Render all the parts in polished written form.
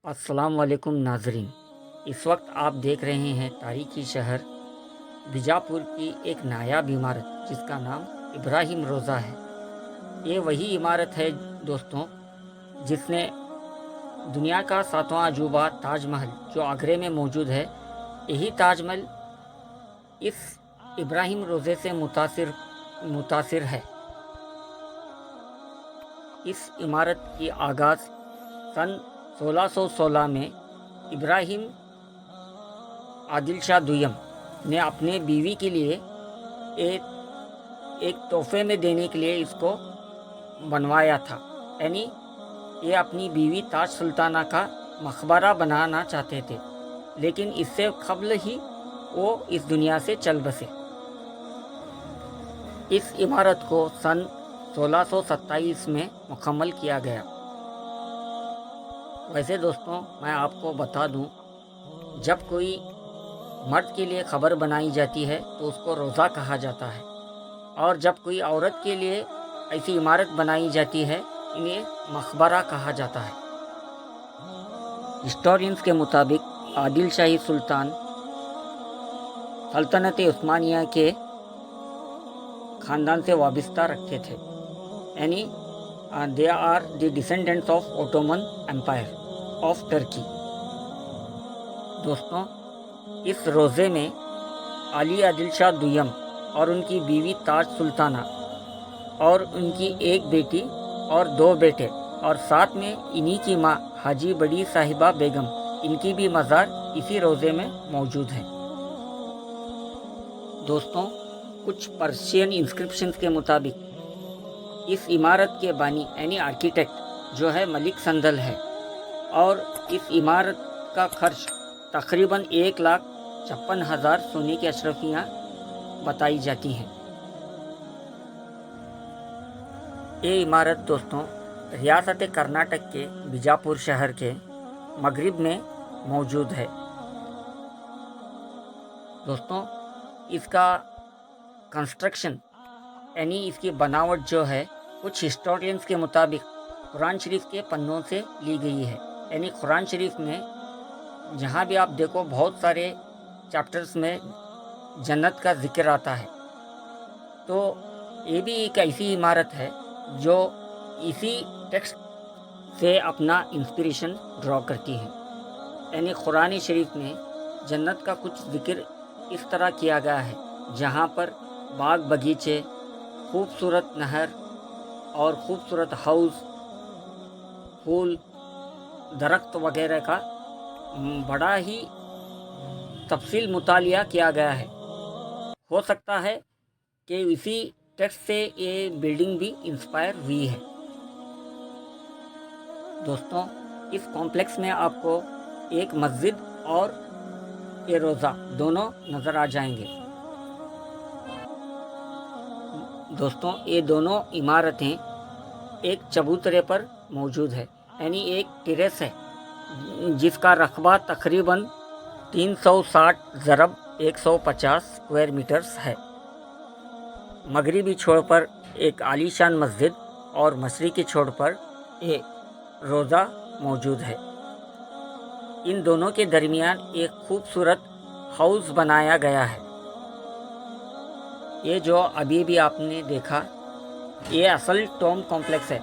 अस्सलाम वालेकुम नाजरीन। इस वक्त आप देख रहे हैं तारीखी शहर बीजापुर की एक नायाब इमारत जिसका नाम इब्राहिम रोज़ा है। ये वही इमारत है दोस्तों जिसने दुनिया का 7वां अजूबा ताजमहल जो आगरे में मौजूद है, यही ताजमहल इस इब्राहिम रोज़े से मुतासिर है। इस इमारत की आगाज़ सन 1616 में इब्राहिम आदिल शाह दुयम ने अपने बीवी के लिए एक तोहफे में देने के लिए इसको बनवाया था। यानी ये अपनी बीवी ताज सुल्ताना का मकबरा बनाना चाहते थे, लेकिन इससे कबल ही वो इस दुनिया से चल बसे। इस इमारत को सन 1627 में मुकम्मल किया गया। वैसे दोस्तों मैं आपको बता दूं, जब कोई मर्द के लिए खबर बनाई जाती है तो उसको रोज़ा कहा जाता है, और जब कोई औरत के लिए ऐसी इमारत बनाई जाती है इन्हें मकबरा कहा जाता है। हिस्टोरियंस के मुताबिक आदिल शाही सुल्तान सल्तनत उस्मानिया के ख़ानदान से वाबस्ता रखते थे, यानी they are the descendants of Ottoman Empire of Turkey। दोस्तों इस रोज़े में अली आदिल शाह दुयम और उनकी बीवी ताज सुल्ताना और उनकी एक बेटी और 2 बेटे और साथ में इन्हीं की माँ हाजी बड़ी साहिबा बेगम, इनकी भी मज़ार इसी रोज़े में मौजूद है। दोस्तों कुछ पर्शियन इंस्क्रिप्शंस के मुताबिक इस इमारत के बानी यानी आर्किटेक्ट जो है मलिक संदल है, और इस इमारत का खर्च तकरीबन 1,56,000 सोने की अशरफियाँ बताई जाती हैं। ये इमारत दोस्तों रियासत कर्नाटक के बीजापुर शहर के मगरिब में मौजूद है। दोस्तों इसका कंस्ट्रक्शन यानी इसकी बनावट जो है कुछ हिस्टोरियंस के मुताबिक कुरान शरीफ के पन्नों से ली गई है। यानी कुरान शरीफ में जहाँ भी आप देखो बहुत सारे चैप्टर्स में जन्नत का जिक्र आता है, तो ये भी एक ऐसी इमारत है जो इसी टेक्स्ट से अपना इंस्पिरेशन ड्रॉ करती है। यानी कुरान शरीफ में जन्नत का कुछ जिक्र इस तरह किया गया है जहाँ पर बाग बगीचे, खूबसूरत नहर और खूबसूरत हाउस, फूल, दरख्त वगैरह का बड़ा ही तफसील मुतालिया किया गया है। हो सकता है कि इसी टेक्स्ट से ये बिल्डिंग भी इंस्पायर हुई है। दोस्तों इस कॉम्प्लेक्स में आपको एक मस्जिद और ये रोज़ा दोनों नज़र आ जाएंगे। दोस्तों ये दोनों इमारतें एक चबूतरे पर मौजूद है, यानी एक टेरेस है जिसका रकबा तकरीबन 360 ज़रब 150 स्क्वायर मीटर्स है। मगरिबी छोर पर एक आलीशान मस्जिद और मशरिकी छोर पर एक रोज़ा मौजूद है। इन दोनों के दरमियान एक खूबसूरत हाउस बनाया गया है। ये जो अभी भी आपने देखा ये असल टॉम कॉम्प्लेक्स है।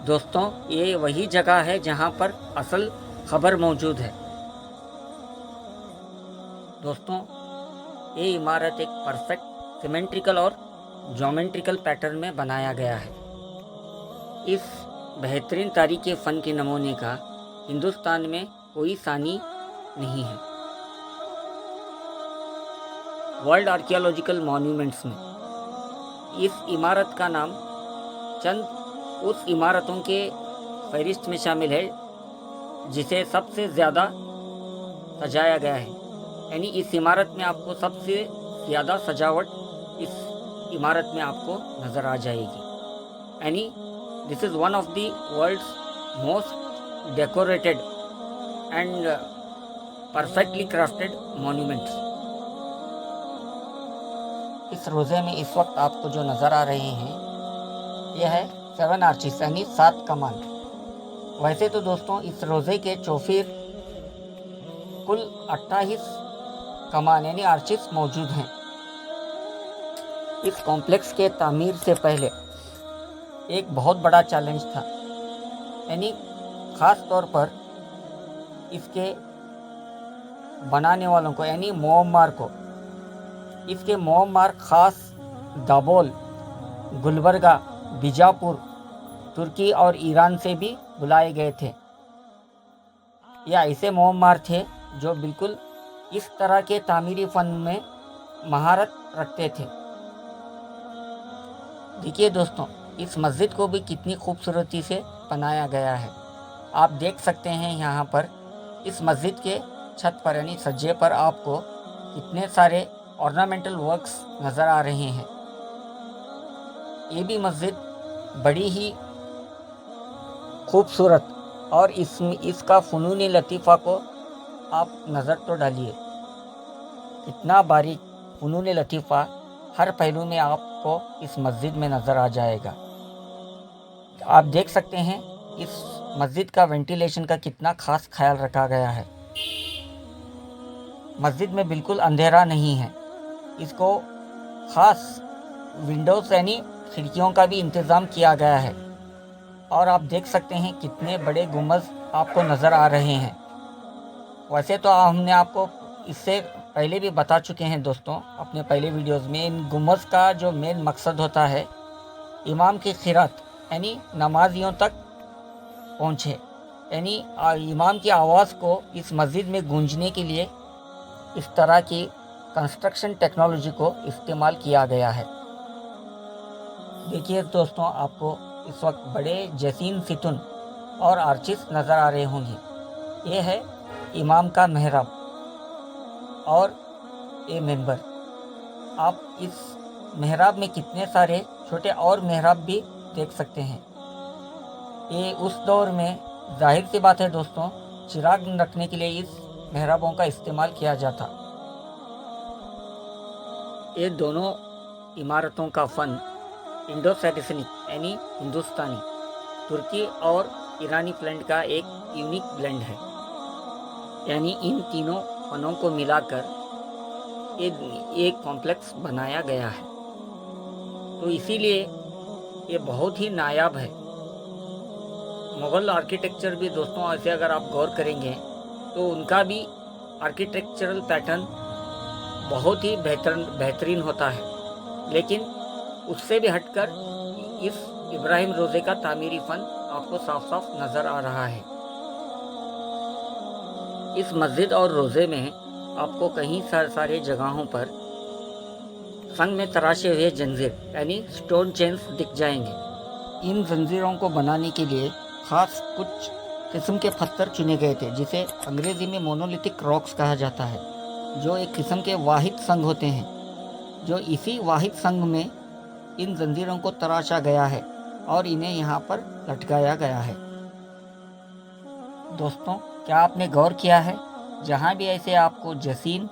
दोस्तों ये वही जगह है जहाँ पर असल खबर मौजूद है। दोस्तों ये इमारत एक परफेक्ट सिमेट्रिकल और ज्योमेट्रिकल पैटर्न में बनाया गया है। इस बेहतरीन तारीख़ी फ़न के नमूने का हिंदुस्तान में कोई सानी नहीं है। वर्ल्ड आर्कियोलॉजिकल मॉन्यूमेंट्स में इस इमारत का नाम चंद उस इमारतों के फहरिस्त में शामिल है जिसे सबसे ज़्यादा सजाया गया है। यानी इस इमारत में आपको सबसे ज़्यादा सजावट इस इमारत में आपको नज़र आ जाएगी। यानी this is one of the world's most decorated and perfectly crafted monuments. इस रोज़े में इस वक्त आपको जो नज़र आ रहे हैं यह है 7 आर्चिस यानी 7 कमान। वैसे तो दोस्तों इस रोज़े के चौफिर कुल 28 कमान यानी आर्चिस मौजूद हैं। इस कॉम्प्लेक्स के तामीर से पहले एक बहुत बड़ा चैलेंज था, यानी ख़ास तौर पर इसके बनाने वालों को यानी मोअम्मार को। इसके मोअम्मार ख़ास दाबोल, गुलबर्गा, बीजापुर, तुर्की और ईरान से भी बुलाए गए थे। ये ऐसे मोअम्मार थे जो बिल्कुल इस तरह के तामीरी फ़न में महारत रखते थे। देखिए दोस्तों, इस मस्जिद को भी कितनी खूबसूरती से बनाया गया है। आप देख सकते हैं यहाँ पर इस मस्जिद के छत पर यानी सज्जे पर आपको कितने सारे ऑर्नामेंटल वर्क्स नज़र आ रहे हैं। ये भी मस्जिद बड़ी ही खूबसूरत और इसका फ़नून लतीफ़ा को आप नज़र तो डालिए, कितना बारीक फ़नून लतीफ़ा हर पहलू में आपको इस मस्जिद में नज़र आ जाएगा। आप देख सकते हैं इस मस्जिद का वेंटिलेशन का कितना ख़ास ख्याल रखा गया है। मस्जिद में बिल्कुल अंधेरा नहीं है। इसको ख़ास विंडोज़ यानी खिड़कियों का भी इंतज़ाम किया गया है। और आप देख सकते हैं कितने बड़े गुंबद आपको नज़र आ रहे हैं। वैसे तो हमने आपको इससे पहले भी बता चुके हैं दोस्तों अपने पहले वीडियोज़ में। इन गुंबद का जो मेन मकसद होता है इमाम की खिरात यानी नमाजियों तक पहुँचे, यानी इमाम की आवाज़ को इस मस्जिद में गूंजने के लिए इस तरह की कंस्ट्रक्शन टेक्नोलॉजी को इस्तेमाल किया गया है। देखिए दोस्तों, आपको इस वक्त बड़े जसीन सितुन और आर्चिस नज़र आ रहे होंगे। ये है इमाम का मेहराब और ये मेंबर। आप इस मेहराब में कितने सारे छोटे और मेहराब भी देख सकते हैं। ये उस दौर में जाहिर सी बात है दोस्तों, चिराग रखने के लिए इस मेहराबों का इस्तेमाल किया जाता। ये दोनों इमारतों का फ़न इंडो सैटिसनिक यानी हिंदुस्तानी, तुर्की और ईरानी ब्लेंड का एक यूनिक ब्लेंड है। यानी इन तीनों फनों को मिलाकर एक कॉम्प्लेक्स बनाया गया है। तो इसीलिए ये बहुत ही नायाब है। मुग़ल आर्किटेक्चर भी दोस्तों ऐसे अगर आप गौर करेंगे तो उनका भी आर्किटेक्चरल पैटर्न बहुत ही बेहतरीन होता है, लेकिन उससे भी हटकर इस इब्राहिम रोज़े का तामीरी फ़न आपको साफ साफ नज़र आ रहा है। इस मस्जिद और रोज़े में आपको कहीं सारे जगहों पर संग में तराशे हुए जंजीर यानी स्टोन चेन्स दिख जाएंगे। इन जंजीरों को बनाने के लिए ख़ास कुछ किस्म के पत्थर चुने गए थे, जिसे अंग्रेज़ी में मोनोलिथिक रॉक्स कहा जाता है, जो एक किस्म के वाहिद संग होते हैं। जो इसी वाहिद संग में इन जंजीरों को तराशा गया है और इन्हें यहाँ पर लटकाया गया है। दोस्तों, क्या आपने गौर किया है, जहाँ भी ऐसे आपको जसीन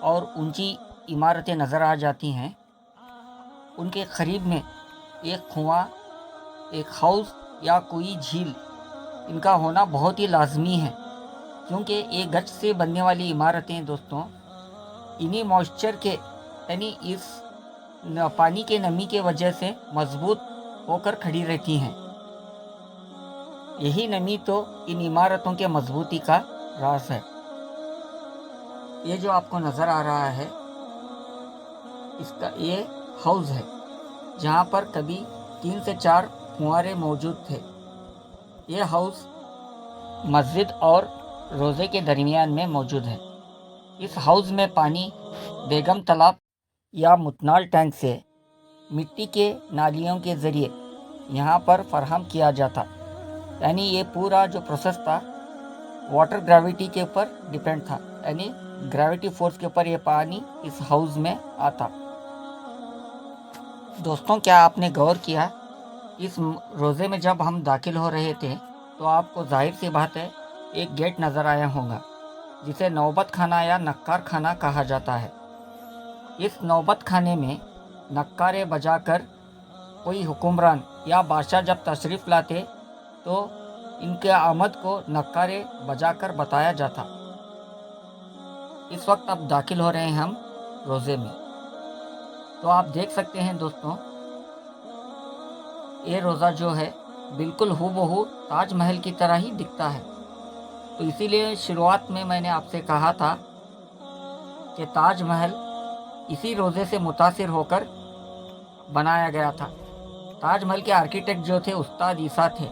और ऊंची इमारतें नज़र आ जाती हैं, उनके करीब में एक कुआं, एक हाउस या कोई झील इनका होना बहुत ही लाजमी है, क्योंकि ये गज से बनने वाली इमारतें दोस्तों इन्हीं मॉइस्चर के यानी इस पानी के नमी के वजह से मजबूत होकर खड़ी रहती हैं। यही नमी तो इन इमारतों के मजबूती का राज है। ये जो आपको नज़र आ रहा है इसका ये हाउस है, जहाँ पर कभी 3 से 4 फुहारे मौजूद थे। ये हाउस मस्जिद और रोज़े के दरमियान में मौजूद है। इस हाउस में पानी बेगम तालाब या मुतनाल टैंक से मिट्टी के नालियों के ज़रिए यहाँ पर फराहम किया जाता। यानी ये पूरा जो प्रोसेस था वाटर ग्रेविटी के ऊपर डिपेंड था, यानी ग्रेविटी फोर्स के ऊपर ये पानी इस हाउस में आता। दोस्तों, क्या आपने गौर किया, इस रोज़े में जब हम दाखिल हो रहे थे तो आपको जाहिर सी बात है एक गेट नज़र आया होगा, जिसे नौबत खाना या नक्कार खाना कहा जाता है। इस नौबत खाने में नक्कारे बजाकर कोई हुक्मरान या बादशाह जब तशरीफ़ लाते तो इनके आमद को नक्कारे बजाकर बताया जाता। इस वक्त अब दाखिल हो रहे हैं हम रोज़े में। तो आप देख सकते हैं दोस्तों, ये रोज़ा जो है बिल्कुल हूबहू ताजमहल की तरह ही दिखता है। तो इसीलिए शुरुआत में मैंने आपसे कहा था कि ताजमहल इसी रोज़े से मुतासिर होकर बनाया गया था। ताजमहल के आर्किटेक्ट जो थे उस्ताद ईसा थे,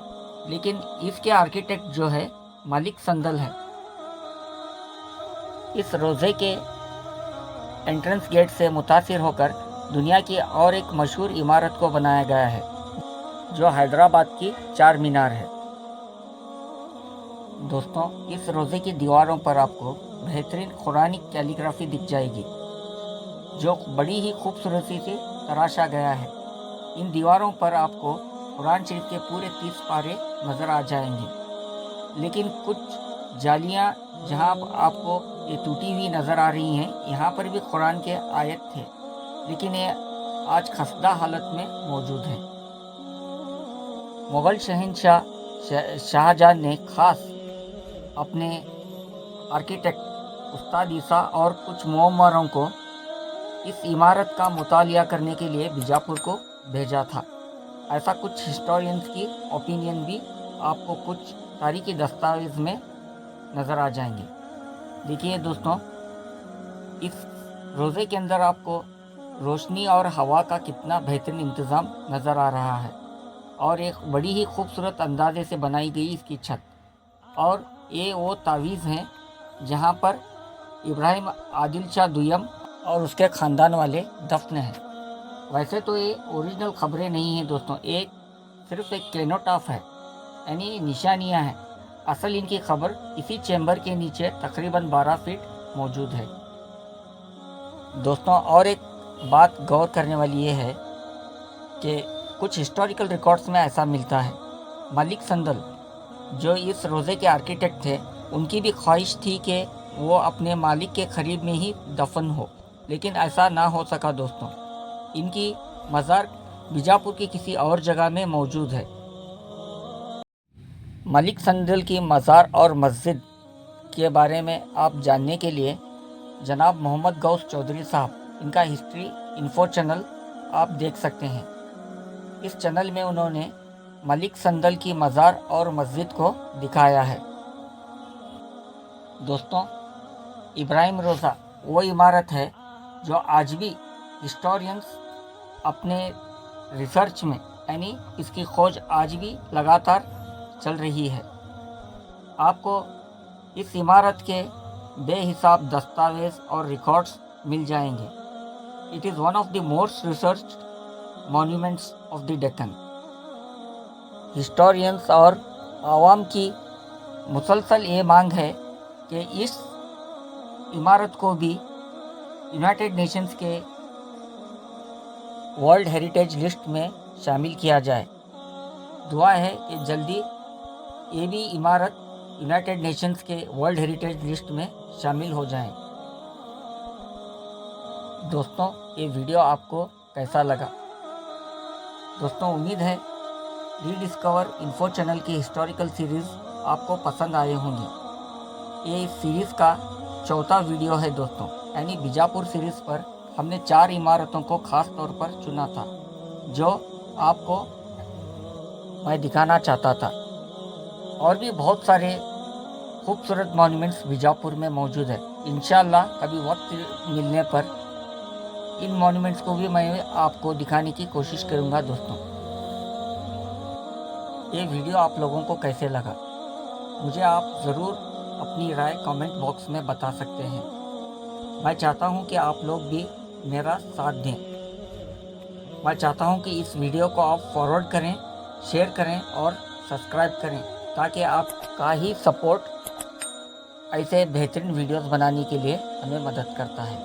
लेकिन इसके आर्किटेक्ट जो है मलिक संदल है। इस रोज़े के एंट्रेंस गेट से मुतासिर होकर दुनिया की और एक मशहूर इमारत को बनाया गया है, जो हैदराबाद की चार मीनार है। दोस्तों, इस रोज़े की दीवारों पर आपको बेहतरीन कुरानिक कैलीग्राफी दिख जाएगी, जो बड़ी ही खूबसूरती से तराशा गया है। इन दीवारों पर आपको कुरान शरीफ के पूरे 30 पारे नज़र आ जाएंगे, लेकिन कुछ जालियाँ जहाँ आपको ये टूटी हुई नज़र आ रही हैं, यहाँ पर भी कुरान के आयत थे, लेकिन ये आज खस्ता हालत में मौजूद हैं। मुग़ल शहंशाह शाहजहां ने ख़ास अपने आर्किटेक्ट उस्ताद ईसा और कुछ मुअम्मरों को इस इमारत का मुतालिया करने के लिए बीजापुर को भेजा था। ऐसा कुछ हिस्टोरियंस की ओपिनियन भी आपको कुछ तारीखी दस्तावेज़ में नज़र आ जाएंगे। देखिए दोस्तों, इस रोज़े के अंदर आपको रोशनी और हवा का कितना बेहतरीन इंतज़ाम नज़र आ रहा है, और एक बड़ी ही खूबसूरत अंदाजे से बनाई गई इसकी छत। और ये वो तावीज़ हैं जहाँ पर इब्राहिम आदिल शाह दुयम और उसके ख़ानदान वाले दफन हैं। वैसे तो ये ओरिजिनल ख़बरें नहीं हैं दोस्तों, एक सिर्फ एक केनोटाफ है, यानी निशानियाँ हैं। असल इनकी खबर इसी चैम्बर के नीचे तकरीबन 12 फीट मौजूद है। दोस्तों, और एक बात गौर करने वाली ये है कि कुछ हिस्टोरिकल रिकॉर्ड्स में ऐसा मिलता है, मलिक संदल जो इस रोज़े के आर्किटेक्ट थे, उनकी भी ख्वाहिश थी कि वो अपने मालिक के करीब में ही दफन हो, लेकिन ऐसा ना हो सका दोस्तों। इनकी मज़ार बीजापुर की किसी और जगह में मौजूद है। मलिक संदल की मज़ार और मस्जिद के बारे में आप जानने के लिए जनाब मोहम्मद गौस चौधरी साहब, इनका हिस्ट्री इन्फो चैनल आप देख सकते हैं। इस चैनल में उन्होंने मलिक संदल की मज़ार और मस्जिद को दिखाया है। दोस्तों, इब्राहिम रोज़ा वो इमारत है जो आज भी हिस्टोरियंस अपने रिसर्च में, यानी इसकी खोज आज भी लगातार चल रही है। आपको इस इमारत के बेहिसाब दस्तावेज़ और रिकॉर्ड्स मिल जाएंगे। It is one of the most researched monuments of the Deccan. Historians और आवाम की मुसलसल ये मांग है कि इस इमारत को भी यूनाइटेड नेशंस के वर्ल्ड हेरिटेज लिस्ट में शामिल किया जाए। दुआ है कि जल्दी ये भी इमारत यूनाइटेड नेशंस के वर्ल्ड हेरिटेज लिस्ट में शामिल हो जाए। दोस्तों, ये वीडियो आपको कैसा लगा? दोस्तों, उम्मीद है रीडिस्कवर इन्फो चैनल की हिस्टोरिकल सीरीज़ आपको पसंद आए होंगे। ये इस सीरीज़ का चौथा वीडियो है दोस्तों, यानी बीजापुर सीरीज़ पर हमने 4 इमारतों को ख़ास तौर पर चुना था, जो आपको मैं दिखाना चाहता था। और भी बहुत सारे खूबसूरत मॉन्यूमेंट्स बीजापुर में मौजूद है। इंशाअल्लाह कभी वक्त मिलने पर इन मॉन्यूमेंट्स को भी मैं आपको दिखाने की कोशिश करूंगा। दोस्तों, ये वीडियो आप लोगों को कैसे लगा, मुझे आप ज़रूर अपनी राय कमेंट बॉक्स में बता सकते हैं। मैं चाहता हूं कि आप लोग भी मेरा साथ दें। मैं चाहता हूं कि इस वीडियो को आप फॉरवर्ड करें, शेयर करें और सब्सक्राइब करें, ताकि आपका ही सपोर्ट ऐसे बेहतरीन वीडियोस बनाने के लिए हमें मदद करता है।